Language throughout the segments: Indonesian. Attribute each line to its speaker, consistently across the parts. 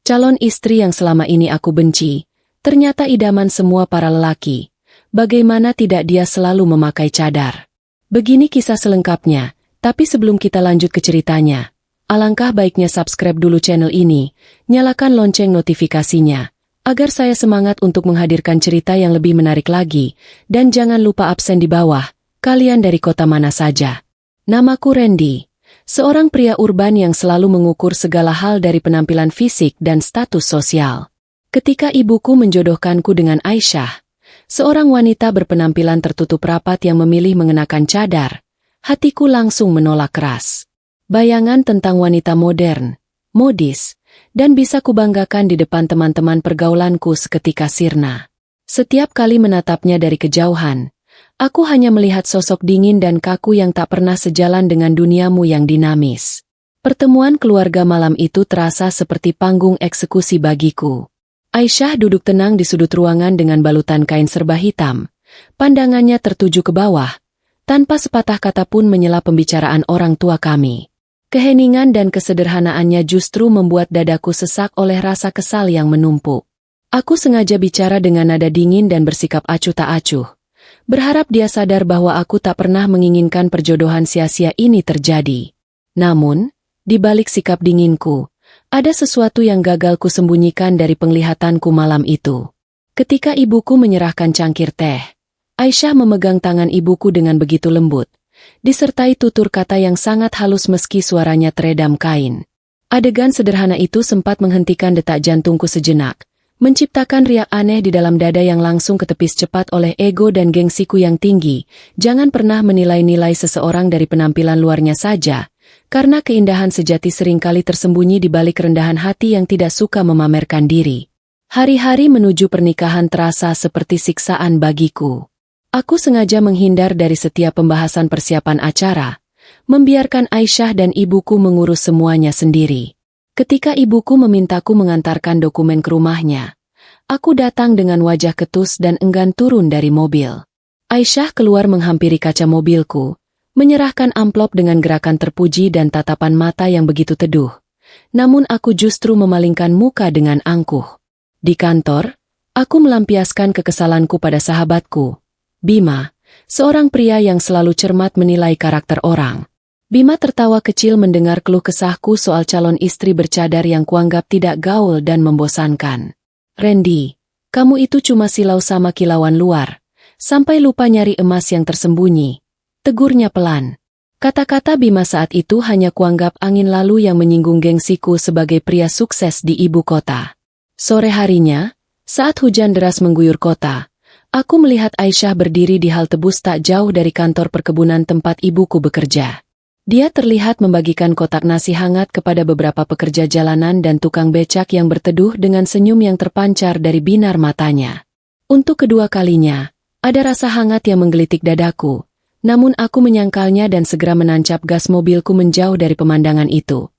Speaker 1: Calon istri yang selama ini aku benci, ternyata idaman semua para lelaki. Bagaimana tidak dia selalu memakai cadar? Begini kisah selengkapnya, tapi sebelum kita lanjut ke ceritanya, alangkah baiknya subscribe dulu channel ini, nyalakan lonceng notifikasinya, agar saya semangat untuk menghadirkan cerita yang lebih menarik lagi, dan jangan lupa absen di bawah, kalian dari kota mana saja. Namaku Randy, seorang pria urban yang selalu mengukur segala hal dari penampilan fisik dan status sosial. Ketika ibuku menjodohkanku dengan Aisyah, seorang wanita berpenampilan tertutup rapat yang memilih mengenakan cadar, hatiku langsung menolak keras. Bayangan tentang wanita modern, modis, dan bisa kubanggakan di depan teman-teman pergaulanku seketika sirna. Setiap kali menatapnya dari kejauhan, aku hanya melihat sosok dingin dan kaku yang tak pernah sejalan dengan duniamu yang dinamis. Pertemuan keluarga malam itu terasa seperti panggung eksekusi bagiku. Aisyah duduk tenang di sudut ruangan dengan balutan kain serba hitam. Pandangannya tertuju ke bawah, tanpa sepatah kata pun menyela pembicaraan orang tua kami. Keheningan dan kesederhanaannya justru membuat dadaku sesak oleh rasa kesal yang menumpuk. Aku sengaja bicara dengan nada dingin dan bersikap acuh tak acuh, berharap dia sadar bahwa aku tak pernah menginginkan perjodohan sia-sia ini terjadi. Namun, di balik sikap dinginku, ada sesuatu yang gagal kusembunyikan dari penglihatanku malam itu. Ketika ibuku menyerahkan cangkir teh, Aisyah memegang tangan ibuku dengan begitu lembut, disertai tutur kata yang sangat halus meski suaranya teredam kain. Adegan sederhana itu sempat menghentikan detak jantungku sejenak, menciptakan riak aneh di dalam dada yang langsung ketepis cepat oleh ego dan gengsiku yang tinggi. Jangan pernah menilai-nilai seseorang dari penampilan luarnya saja, karena keindahan sejati seringkali tersembunyi di balik rendahan hati yang tidak suka memamerkan diri. Hari-hari menuju pernikahan terasa seperti siksaan bagiku. Aku sengaja menghindar dari setiap pembahasan persiapan acara, membiarkan Aisyah dan ibuku mengurus semuanya sendiri. Ketika ibuku memintaku mengantarkan dokumen ke rumahnya, aku datang dengan wajah ketus dan enggan turun dari mobil. Aisyah keluar menghampiri kaca mobilku, menyerahkan amplop dengan gerakan terpuji dan tatapan mata yang begitu teduh. Namun aku justru memalingkan muka dengan angkuh. Di kantor, aku melampiaskan kekesalanku pada sahabatku, Bima, seorang pria yang selalu cermat menilai karakter orang. Bima tertawa kecil mendengar keluh kesahku soal calon istri bercadar yang kuanggap tidak gaul dan membosankan. Randy, kamu itu cuma silau sama kilauan luar, sampai lupa nyari emas yang tersembunyi. Tegurnya pelan. Kata-kata Bima saat itu hanya kuanggap angin lalu yang menyinggung gengsiku sebagai pria sukses di ibu kota. Sore harinya, saat hujan deras mengguyur kota, aku melihat Aisyah berdiri di halte bus tak jauh dari kantor perkebunan tempat ibuku bekerja. Dia terlihat membagikan kotak nasi hangat kepada beberapa pekerja jalanan dan tukang becak yang berteduh dengan senyum yang terpancar dari binar matanya. Untuk kedua kalinya, ada rasa hangat yang menggelitik dadaku, namun aku menyangkalnya dan segera menancap gas mobilku menjauh dari pemandangan itu.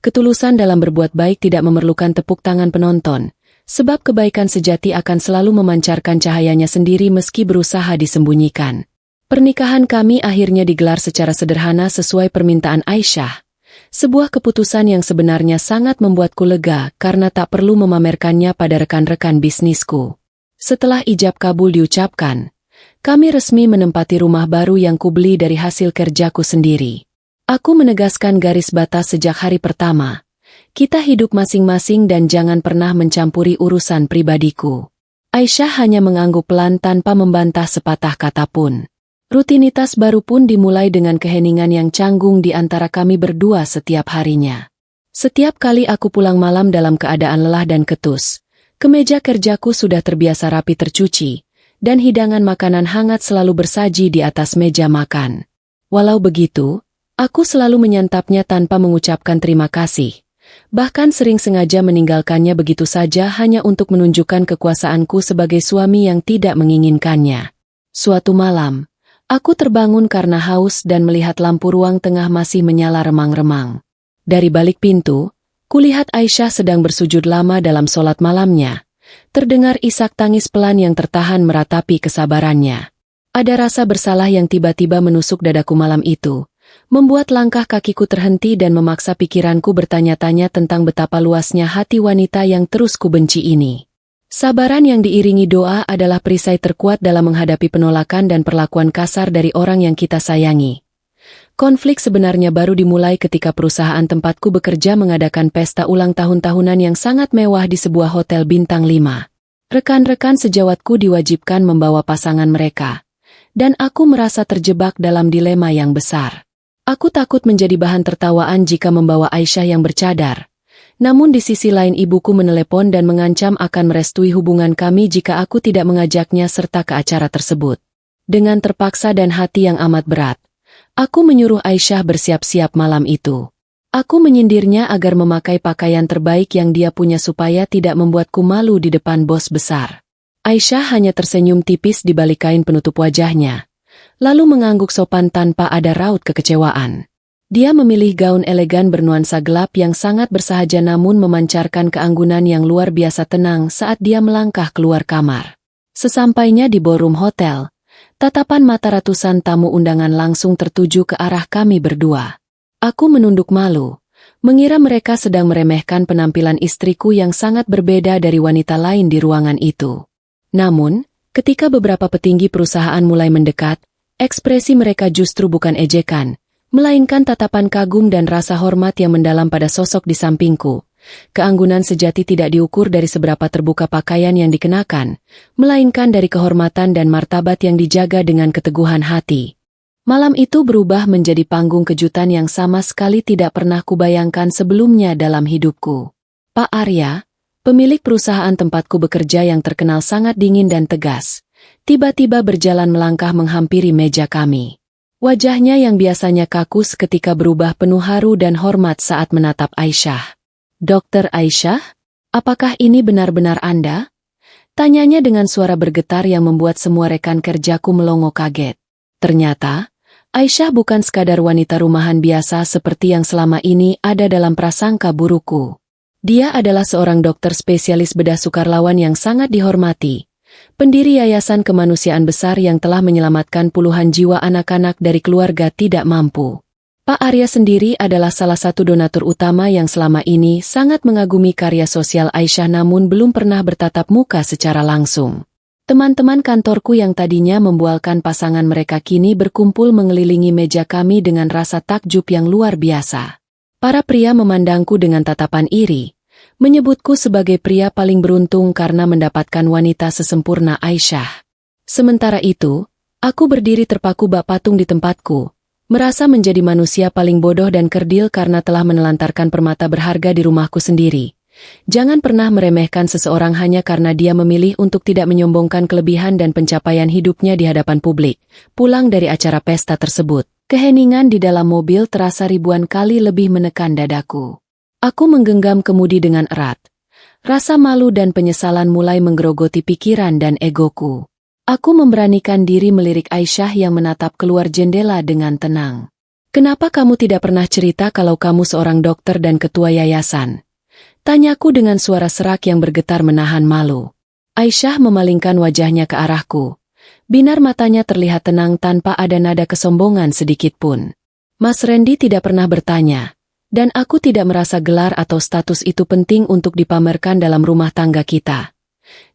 Speaker 1: Ketulusan dalam berbuat baik tidak memerlukan tepuk tangan penonton, sebab kebaikan sejati akan selalu memancarkan cahayanya sendiri meski berusaha disembunyikan. Pernikahan kami akhirnya digelar secara sederhana sesuai permintaan Aisyah. Sebuah keputusan yang sebenarnya sangat membuatku lega karena tak perlu memamerkannya pada rekan-rekan bisnisku. Setelah ijab kabul diucapkan, kami resmi menempati rumah baru yang kubeli dari hasil kerjaku sendiri. Aku menegaskan garis batas sejak hari pertama. Kita hidup masing-masing dan jangan pernah mencampuri urusan pribadiku. Aisyah hanya mengangguk pelan tanpa membantah sepatah kata pun. Rutinitas baru pun dimulai dengan keheningan yang canggung di antara kami berdua setiap harinya. Setiap kali aku pulang malam dalam keadaan lelah dan ketus, kemeja kerjaku sudah terbiasa rapi tercuci, dan hidangan makanan hangat selalu bersaji di atas meja makan. Walau begitu, aku selalu menyantapnya tanpa mengucapkan terima kasih. Bahkan sering sengaja meninggalkannya begitu saja hanya untuk menunjukkan kekuasaanku sebagai suami yang tidak menginginkannya. Suatu malam, aku terbangun karena haus dan melihat lampu ruang tengah masih menyala remang-remang. Dari balik pintu, kulihat Aisyah sedang bersujud lama dalam sholat malamnya. Terdengar isak tangis pelan yang tertahan meratapi kesabarannya. Ada rasa bersalah yang tiba-tiba menusuk dadaku malam itu, membuat langkah kakiku terhenti dan memaksa pikiranku bertanya-tanya tentang betapa luasnya hati wanita yang terus kubenci ini. Sabaran yang diiringi doa adalah perisai terkuat dalam menghadapi penolakan dan perlakuan kasar dari orang yang kita sayangi. Konflik sebenarnya baru dimulai ketika perusahaan tempatku bekerja mengadakan pesta ulang tahun tahunan yang sangat mewah di sebuah hotel bintang 5. Rekan-rekan sejawatku diwajibkan membawa pasangan mereka, dan aku merasa terjebak dalam dilema yang besar. Aku takut menjadi bahan tertawaan jika membawa Aisyah yang bercadar. Namun di sisi lain ibuku menelepon dan mengancam akan merestui hubungan kami jika aku tidak mengajaknya serta ke acara tersebut. Dengan terpaksa dan hati yang amat berat, aku menyuruh Aisyah bersiap-siap malam itu. Aku menyindirnya agar memakai pakaian terbaik yang dia punya supaya tidak membuatku malu di depan bos besar. Aisyah hanya tersenyum tipis di balik kain penutup wajahnya, lalu mengangguk sopan tanpa ada raut kekecewaan. Dia memilih gaun elegan bernuansa gelap yang sangat bersahaja namun memancarkan keanggunan yang luar biasa tenang saat dia melangkah keluar kamar. Sesampainya di ballroom hotel, tatapan mata ratusan tamu undangan langsung tertuju ke arah kami berdua. Aku menunduk malu, mengira mereka sedang meremehkan penampilan istriku yang sangat berbeda dari wanita lain di ruangan itu. Namun, ketika beberapa petinggi perusahaan mulai mendekat, ekspresi mereka justru bukan ejekan, melainkan tatapan kagum dan rasa hormat yang mendalam pada sosok di sampingku. Keanggunan sejati tidak diukur dari seberapa terbuka pakaian yang dikenakan, melainkan dari kehormatan dan martabat yang dijaga dengan keteguhan hati. Malam itu berubah menjadi panggung kejutan yang sama sekali tidak pernah kubayangkan sebelumnya dalam hidupku. Pak Arya, pemilik perusahaan tempatku bekerja yang terkenal sangat dingin dan tegas, tiba-tiba berjalan melangkah menghampiri meja kami. Wajahnya yang biasanya kaku seketika berubah penuh haru dan hormat saat menatap Aisyah. "Dokter Aisyah, apakah ini benar-benar Anda?" Tanyanya dengan suara bergetar yang membuat semua rekan kerjaku melongo kaget. Ternyata, Aisyah bukan sekadar wanita rumahan biasa seperti yang selama ini ada dalam prasangka burukku. Dia adalah seorang dokter spesialis bedah sukarlawan yang sangat dihormati, pendiri yayasan kemanusiaan besar yang telah menyelamatkan puluhan jiwa anak-anak dari keluarga tidak mampu. Pak Arya sendiri adalah salah satu donatur utama yang selama ini sangat mengagumi karya sosial Aisyah namun belum pernah bertatap muka secara langsung. Teman-teman kantorku yang tadinya membualkan pasangan mereka kini berkumpul mengelilingi meja kami dengan rasa takjub yang luar biasa. Para pria memandangku dengan tatapan iri, menyebutku sebagai pria paling beruntung karena mendapatkan wanita sesempurna Aisyah. Sementara itu, aku berdiri terpaku bak patung di tempatku, merasa menjadi manusia paling bodoh dan kerdil karena telah menelantarkan permata berharga di rumahku sendiri. Jangan pernah meremehkan seseorang hanya karena dia memilih untuk tidak menyombongkan kelebihan dan pencapaian hidupnya di hadapan publik. Pulang dari acara pesta tersebut, keheningan di dalam mobil terasa ribuan kali lebih menekan dadaku. Aku menggenggam kemudi dengan erat. Rasa malu dan penyesalan mulai menggerogoti pikiran dan egoku. Aku memberanikan diri melirik Aisyah yang menatap keluar jendela dengan tenang. "Kenapa kamu tidak pernah cerita kalau kamu seorang dokter dan ketua yayasan?" Tanyaku dengan suara serak yang bergetar menahan malu. Aisyah memalingkan wajahnya ke arahku. Binar matanya terlihat tenang tanpa ada nada kesombongan sedikit pun. "Mas Randy tidak pernah bertanya, dan aku tidak merasa gelar atau status itu penting untuk dipamerkan dalam rumah tangga kita."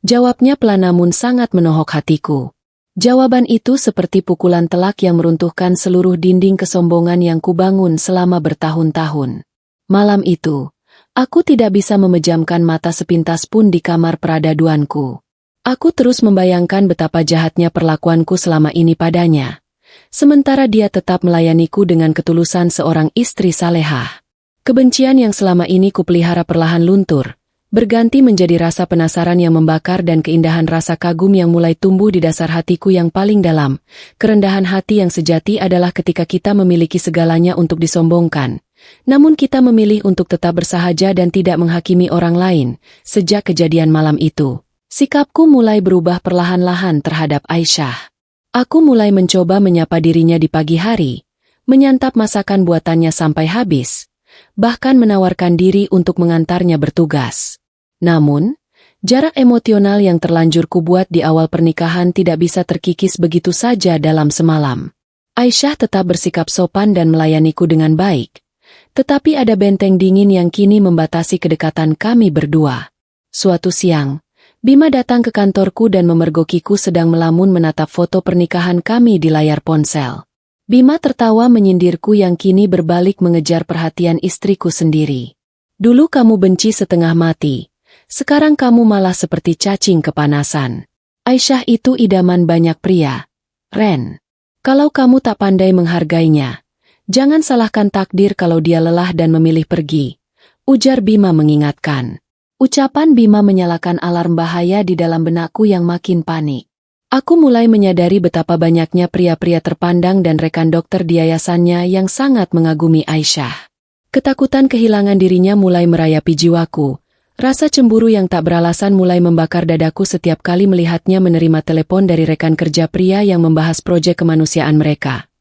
Speaker 1: Jawabnya pelan namun sangat menohok hatiku. Jawaban itu seperti pukulan telak yang meruntuhkan seluruh dinding kesombongan yang kubangun selama bertahun-tahun. Malam itu, aku tidak bisa memejamkan mata sepintas pun di kamar peradaduanku. Aku terus membayangkan betapa jahatnya perlakuanku selama ini padanya. Sementara dia tetap melayaniku dengan ketulusan seorang istri salehah. Kebencian yang selama ini kupelihara perlahan luntur, berganti menjadi rasa penasaran yang membakar dan keindahan rasa kagum yang mulai tumbuh di dasar hatiku yang paling dalam. Kerendahan hati yang sejati adalah ketika kita memiliki segalanya untuk disombongkan, namun kita memilih untuk tetap bersahaja dan tidak menghakimi orang lain. Sejak kejadian malam itu, sikapku mulai berubah perlahan-lahan terhadap Aisyah. Aku mulai mencoba menyapa dirinya di pagi hari, menyantap masakan buatannya sampai habis, bahkan menawarkan diri untuk mengantarnya bertugas. Namun, jarak emosional yang terlanjur kubuat di awal pernikahan tidak bisa terkikis begitu saja dalam semalam. Aisyah tetap bersikap sopan dan melayaniku dengan baik. Tetapi ada benteng dingin yang kini membatasi kedekatan kami berdua. Suatu siang, Bima datang ke kantorku dan memergokiku sedang melamun menatap foto pernikahan kami di layar ponsel. Bima tertawa menyindirku yang kini berbalik mengejar perhatian istriku sendiri. Dulu kamu benci setengah mati, sekarang kamu malah seperti cacing kepanasan. Aisyah itu idaman banyak pria. Ren, kalau kamu tak pandai menghargainya, jangan salahkan takdir kalau dia lelah dan memilih pergi, ujar Bima mengingatkan. Ucapan Bima menyalakan alarm bahaya di dalam benakku yang makin panik. Aku mulai menyadari betapa banyaknya pria-pria terpandang dan rekan dokter di yayasannya yang sangat mengagumi Aisyah. Ketakutan kehilangan dirinya mulai merayapi jiwaku. Rasa cemburu yang tak beralasan mulai membakar dadaku setiap kali melihatnya menerima telepon dari rekan kerja pria yang membahas proyek kemanusiaan mereka.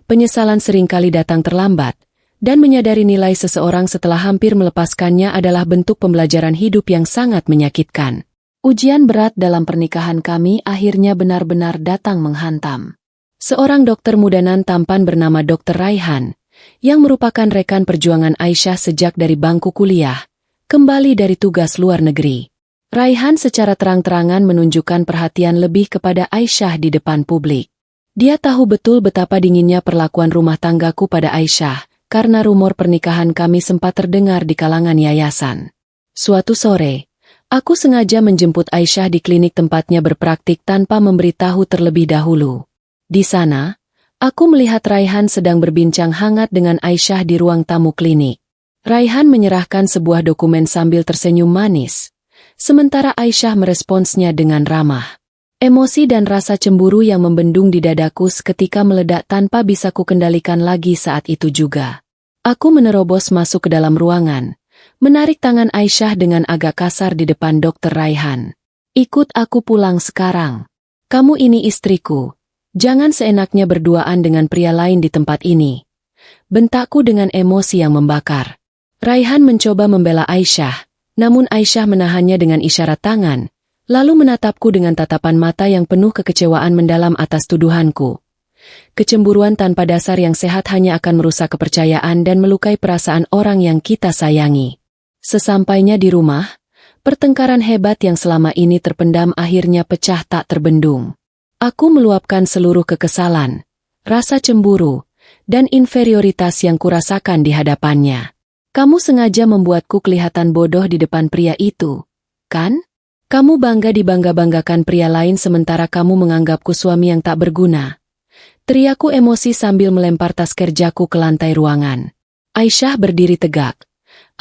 Speaker 1: Penyesalan seringkali datang terlambat. Dan menyadari nilai seseorang setelah hampir melepaskannya adalah bentuk pembelajaran hidup yang sangat menyakitkan. Ujian berat dalam pernikahan kami akhirnya benar-benar datang menghantam. Seorang dokter mudanan tampan bernama Dr. Raihan, yang merupakan rekan perjuangan Aisyah sejak dari bangku kuliah, kembali dari tugas luar negeri. Raihan secara terang-terangan menunjukkan perhatian lebih kepada Aisyah di depan publik. Dia tahu betul betapa dinginnya perlakuan rumah tanggaku pada Aisyah, karena rumor pernikahan kami sempat terdengar di kalangan yayasan. Suatu sore, aku sengaja menjemput Aisyah di klinik tempatnya berpraktik tanpa memberitahu terlebih dahulu. Di sana, aku melihat Raihan sedang berbincang hangat dengan Aisyah di ruang tamu klinik. Raihan menyerahkan sebuah dokumen sambil tersenyum manis, sementara Aisyah meresponsnya dengan ramah. Emosi dan rasa cemburu yang membendung di dadaku seketika meledak tanpa bisa kukendalikan lagi saat itu juga. Aku menerobos masuk ke dalam ruangan, menarik tangan Aisyah dengan agak kasar di depan Dr. Raihan. Ikut aku pulang sekarang. Kamu ini istriku. Jangan seenaknya berduaan dengan pria lain di tempat ini. Bentakku dengan emosi yang membakar. Raihan mencoba membela Aisyah, namun Aisyah menahannya dengan isyarat tangan, lalu menatapku dengan tatapan mata yang penuh kekecewaan mendalam atas tuduhanku. Kecemburuan tanpa dasar yang sehat hanya akan merusak kepercayaan dan melukai perasaan orang yang kita sayangi. Sesampainya di rumah, pertengkaran hebat yang selama ini terpendam akhirnya pecah tak terbendung. Aku meluapkan seluruh kekesalan, rasa cemburu, dan inferioritas yang kurasakan di hadapannya. Kamu sengaja membuatku kelihatan bodoh di depan pria itu, kan? Kamu bangga dibangga-banggakan pria lain sementara kamu menganggapku suami yang tak berguna. Teriakku emosi sambil melempar tas kerjaku ke lantai ruangan. Aisyah berdiri tegak.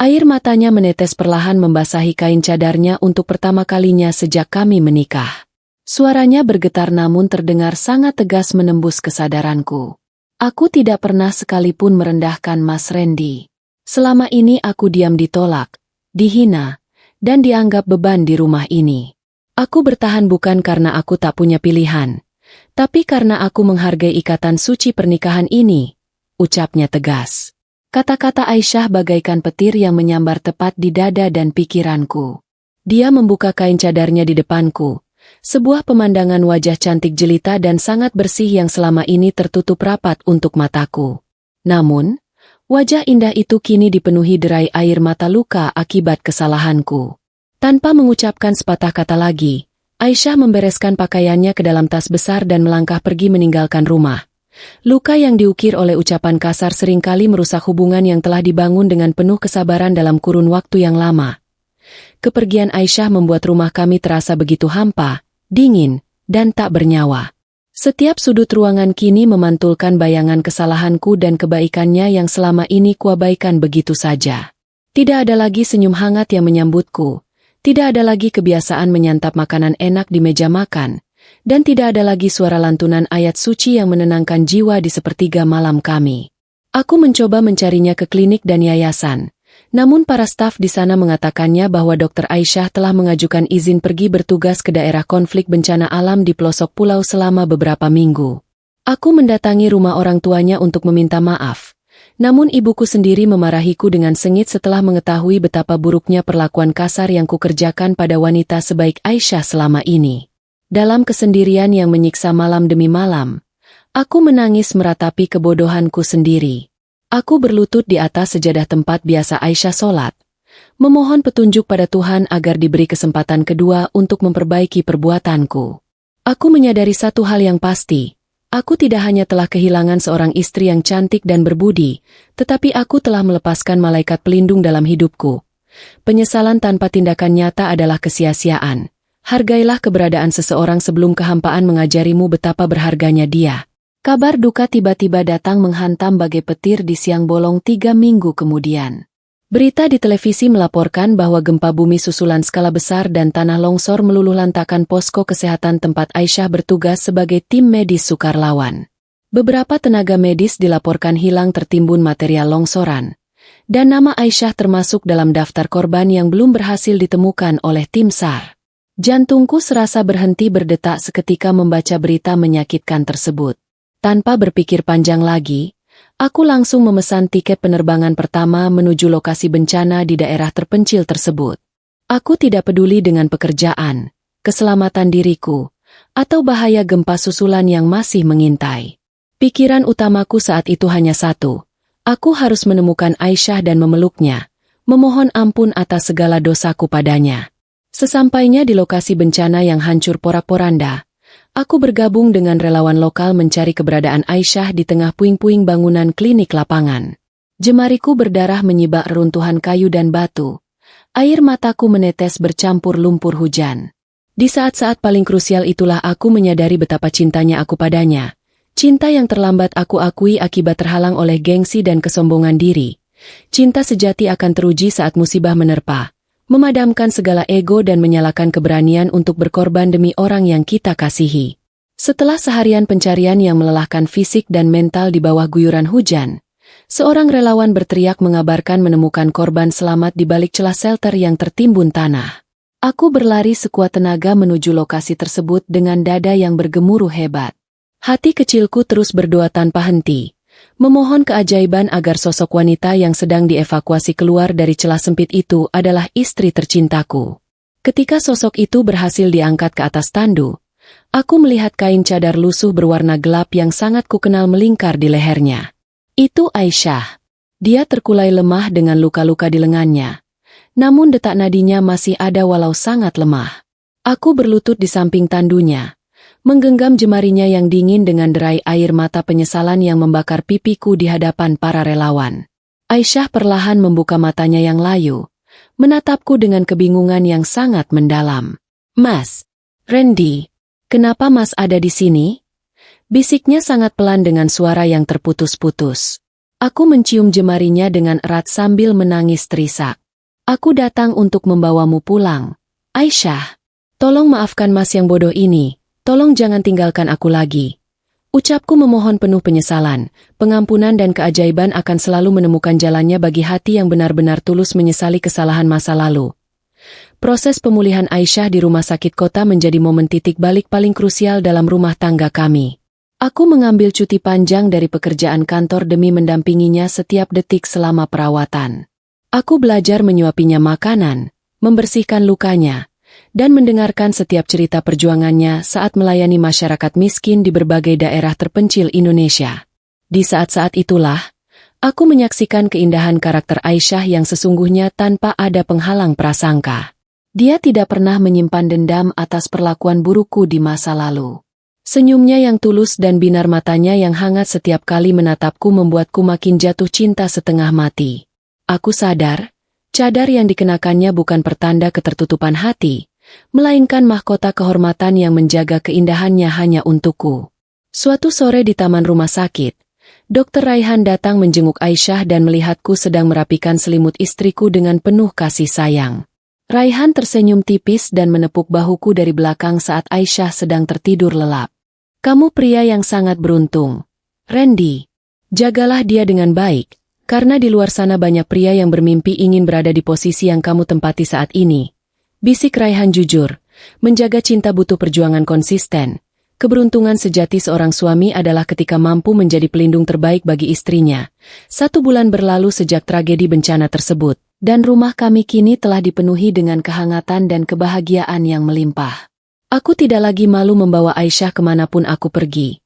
Speaker 1: Air matanya menetes perlahan membasahi kain cadarnya untuk pertama kalinya sejak kami menikah. Suaranya bergetar namun terdengar sangat tegas menembus kesadaranku. Aku tidak pernah sekalipun merendahkan Mas Randy. Selama ini aku diam ditolak, dihina, dan dianggap beban di rumah ini. Aku bertahan bukan karena aku tak punya pilihan, tapi karena aku menghargai ikatan suci pernikahan ini, ucapnya tegas. Kata-kata Aisyah bagaikan petir yang menyambar tepat di dada dan pikiranku. Dia membuka kain cadarnya di depanku, sebuah pemandangan wajah cantik jelita dan sangat bersih yang selama ini tertutup rapat untuk mataku. Namun, wajah indah itu kini dipenuhi derai air mata luka akibat kesalahanku. Tanpa mengucapkan sepatah kata lagi, Aisyah membereskan pakaiannya ke dalam tas besar dan melangkah pergi meninggalkan rumah. Luka yang diukir oleh ucapan kasar seringkali merusak hubungan yang telah dibangun dengan penuh kesabaran dalam kurun waktu yang lama. Kepergian Aisyah membuat rumah kami terasa begitu hampa, dingin, dan tak bernyawa. Setiap sudut ruangan kini memantulkan bayangan kesalahanku dan kebaikannya yang selama ini kuabaikan begitu saja. Tidak ada lagi senyum hangat yang menyambutku. Tidak ada lagi kebiasaan menyantap makanan enak di meja makan, dan tidak ada lagi suara lantunan ayat suci yang menenangkan jiwa di sepertiga malam kami. Aku mencoba mencarinya ke klinik dan yayasan, namun para staf di sana mengatakannya bahwa Dr. Aisyah telah mengajukan izin pergi bertugas ke daerah konflik bencana alam di pelosok pulau selama beberapa minggu. Aku mendatangi rumah orang tuanya untuk meminta maaf. Namun ibuku sendiri memarahiku dengan sengit setelah mengetahui betapa buruknya perlakuan kasar yang kukerjakan pada wanita sebaik Aisyah selama ini. Dalam kesendirian yang menyiksa malam demi malam, Aku menangis meratapi kebodohanku sendiri. Aku berlutut di atas sejadah tempat biasa Aisyah sholat, memohon petunjuk pada Tuhan agar diberi kesempatan kedua untuk memperbaiki perbuatanku. Aku menyadari satu hal yang pasti, aku tidak hanya telah kehilangan seorang istri yang cantik dan berbudi, tetapi aku telah melepaskan malaikat pelindung dalam hidupku. Penyesalan tanpa tindakan nyata adalah kesia-siaan. Hargailah keberadaan seseorang sebelum kehampaan mengajarimu betapa berharganya dia. Kabar duka tiba-tiba datang menghantam bagai petir di siang bolong 3 minggu kemudian. Berita di televisi melaporkan bahwa gempa bumi susulan skala besar dan tanah longsor meluluhlantakkan posko kesehatan tempat Aisyah bertugas sebagai tim medis sukarelawan. Beberapa tenaga medis dilaporkan hilang tertimbun material longsoran, dan nama Aisyah termasuk dalam daftar korban yang belum berhasil ditemukan oleh tim SAR. Jantungku serasa berhenti berdetak seketika membaca berita menyakitkan tersebut. Tanpa berpikir panjang lagi, aku langsung memesan tiket penerbangan pertama menuju lokasi bencana di daerah terpencil tersebut. Aku tidak peduli dengan pekerjaan, keselamatan diriku, atau bahaya gempa susulan yang masih mengintai. Pikiran utamaku saat itu hanya satu, aku harus menemukan Aisyah dan memeluknya, memohon ampun atas segala dosaku padanya. Sesampainya di lokasi bencana yang hancur porak-poranda, aku bergabung dengan relawan lokal mencari keberadaan Aisyah di tengah puing-puing bangunan klinik lapangan. Jemariku berdarah menyibak reruntuhan kayu dan batu. Air mataku menetes bercampur lumpur hujan. Di saat-saat paling krusial itulah aku menyadari betapa cintanya aku padanya. Cinta yang terlambat aku akui akibat terhalang oleh gengsi dan kesombongan diri. Cinta sejati akan teruji saat musibah menerpa, memadamkan segala ego dan menyalakan keberanian untuk berkorban demi orang yang kita kasihi. Setelah seharian pencarian yang melelahkan fisik dan mental di bawah guyuran hujan, seorang relawan berteriak mengabarkan menemukan korban selamat di balik celah shelter yang tertimbun tanah. Aku berlari sekuat tenaga menuju lokasi tersebut dengan dada yang bergemuruh hebat. Hati kecilku terus berdoa tanpa henti, memohon keajaiban agar sosok wanita yang sedang dievakuasi keluar dari celah sempit itu adalah istri tercintaku. Ketika sosok itu berhasil diangkat ke atas tandu, aku melihat kain cadar lusuh berwarna gelap yang sangat kukenal melingkar di lehernya. Itu Aisyah. Dia terkulai lemah dengan luka-luka di lengannya. Namun detak nadinya masih ada walau sangat lemah. Aku berlutut di samping tandunya, menggenggam jemarinya yang dingin dengan derai air mata penyesalan yang membakar pipiku di hadapan para relawan. Aisyah perlahan membuka matanya yang layu, menatapku dengan kebingungan yang sangat mendalam. "Mas, Randy, kenapa Mas ada di sini?" Bisiknya sangat pelan dengan suara yang terputus-putus. Aku mencium jemarinya dengan erat sambil menangis terisak. "Aku datang untuk membawamu pulang. Aisyah, tolong maafkan Mas yang bodoh ini. Tolong jangan tinggalkan aku lagi." Ucapku memohon penuh penyesalan, pengampunan dan keajaiban akan selalu menemukan jalannya bagi hati yang benar-benar tulus menyesali kesalahan masa lalu. Proses pemulihan Aisyah di rumah sakit kota menjadi momen titik balik paling krusial dalam rumah tangga kami. Aku mengambil cuti panjang dari pekerjaan kantor demi mendampinginya setiap detik selama perawatan. Aku belajar menyuapinya makanan, membersihkan lukanya, dan mendengarkan setiap cerita perjuangannya saat melayani masyarakat miskin di berbagai daerah terpencil Indonesia. Di saat-saat itulah, aku menyaksikan keindahan karakter Aisyah yang sesungguhnya tanpa ada penghalang prasangka. Dia tidak pernah menyimpan dendam atas perlakuan burukku di masa lalu. Senyumnya yang tulus dan binar matanya yang hangat setiap kali menatapku membuatku makin jatuh cinta setengah mati. Aku sadar, cadar yang dikenakannya bukan pertanda ketertutupan hati, melainkan mahkota kehormatan yang menjaga keindahannya hanya untukku. Suatu sore di taman rumah sakit, Dr. Raihan datang menjenguk Aisyah dan melihatku sedang merapikan selimut istriku dengan penuh kasih sayang. Raihan tersenyum tipis dan menepuk bahuku dari belakang saat Aisyah sedang tertidur lelap. "Kamu pria yang sangat beruntung, Randy. Jagalah dia dengan baik, karena di luar sana banyak pria yang bermimpi ingin berada di posisi yang kamu tempati saat ini." Bisik Raihan jujur, menjaga cinta butuh perjuangan konsisten. Keberuntungan sejati seorang suami adalah ketika mampu menjadi pelindung terbaik bagi istrinya. 1 bulan berlalu sejak tragedi bencana tersebut, dan rumah kami kini telah dipenuhi dengan kehangatan dan kebahagiaan yang melimpah. Aku tidak lagi malu membawa Aisyah kemanapun aku pergi.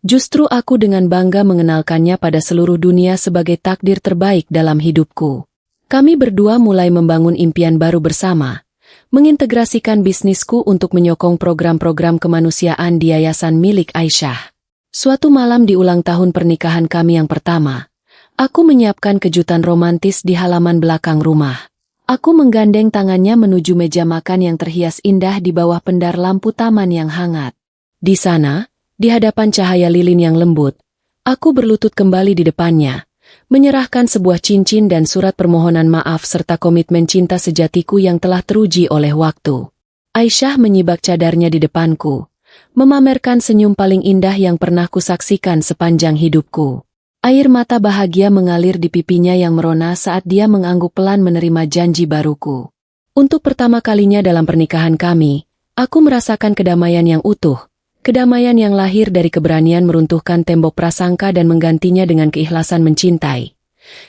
Speaker 1: Justru aku dengan bangga mengenalkannya pada seluruh dunia sebagai takdir terbaik dalam hidupku. Kami berdua mulai membangun impian baru bersama, mengintegrasikan bisnisku untuk menyokong program-program kemanusiaan di yayasan milik Aisyah. Suatu malam di ulang tahun pernikahan kami yang pertama, aku menyiapkan kejutan romantis di halaman belakang rumah. Aku menggandeng tangannya menuju meja makan yang terhias indah di bawah pendar lampu taman yang hangat. Di sana, di hadapan cahaya lilin yang lembut, aku berlutut kembali di depannya, menyerahkan sebuah cincin dan surat permohonan maaf serta komitmen cinta sejatiku yang telah teruji oleh waktu. Aisyah menyibak cadarnya di depanku, memamerkan senyum paling indah yang pernah kusaksikan sepanjang hidupku. Air mata bahagia mengalir di pipinya yang merona saat dia mengangguk pelan menerima janji baruku. Untuk pertama kalinya dalam pernikahan kami, aku merasakan kedamaian yang utuh, kedamaian yang lahir dari keberanian meruntuhkan tembok prasangka dan menggantinya dengan keikhlasan mencintai.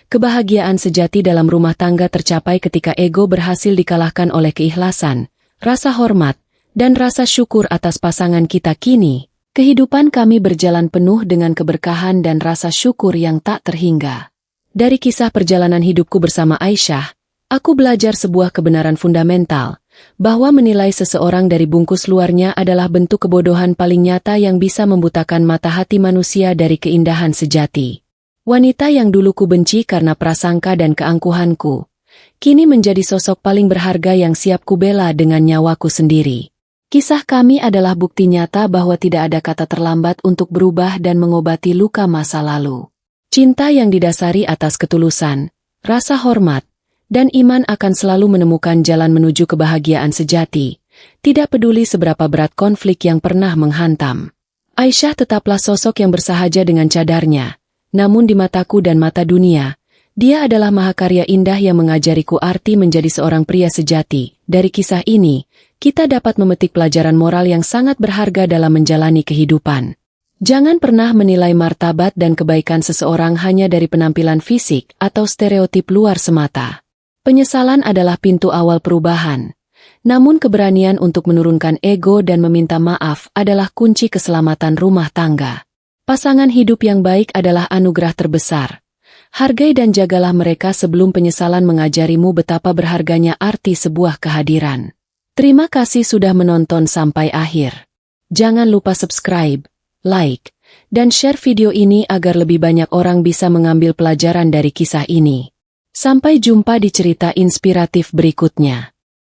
Speaker 1: Kebahagiaan sejati dalam rumah tangga tercapai ketika ego berhasil dikalahkan oleh keikhlasan, rasa hormat, dan rasa syukur atas pasangan kita kini. Kehidupan kami berjalan penuh dengan keberkahan dan rasa syukur yang tak terhingga. Dari kisah perjalanan hidupku bersama Aisyah, aku belajar sebuah kebenaran fundamental, bahwa menilai seseorang dari bungkus luarnya adalah bentuk kebodohan paling nyata yang bisa membutakan mata hati manusia dari keindahan sejati. Wanita yang dulu ku benci karena prasangka dan keangkuhanku, kini menjadi sosok paling berharga yang siap kubela dengan nyawaku sendiri. Kisah kami adalah bukti nyata bahwa tidak ada kata terlambat untuk berubah dan mengobati luka masa lalu. Cinta yang didasari atas ketulusan, rasa hormat, dan iman akan selalu menemukan jalan menuju kebahagiaan sejati, tidak peduli seberapa berat konflik yang pernah menghantam. Aisyah tetaplah sosok yang bersahaja dengan cadarnya, namun di mataku dan mata dunia, dia adalah mahakarya indah yang mengajariku arti menjadi seorang pria sejati. Dari kisah ini, kita dapat memetik pelajaran moral yang sangat berharga dalam menjalani kehidupan. Jangan pernah menilai martabat dan kebaikan seseorang hanya dari penampilan fisik atau stereotip luar semata. Penyesalan adalah pintu awal perubahan. Namun keberanian untuk menurunkan ego dan meminta maaf adalah kunci keselamatan rumah tangga. Pasangan hidup yang baik adalah anugerah terbesar. Hargai dan jagalah mereka sebelum penyesalan mengajarimu betapa berharganya arti sebuah kehadiran. Terima kasih sudah menonton sampai akhir. Jangan lupa subscribe, like, dan share video ini agar lebih banyak orang bisa mengambil pelajaran dari kisah ini. Sampai jumpa di cerita inspiratif berikutnya.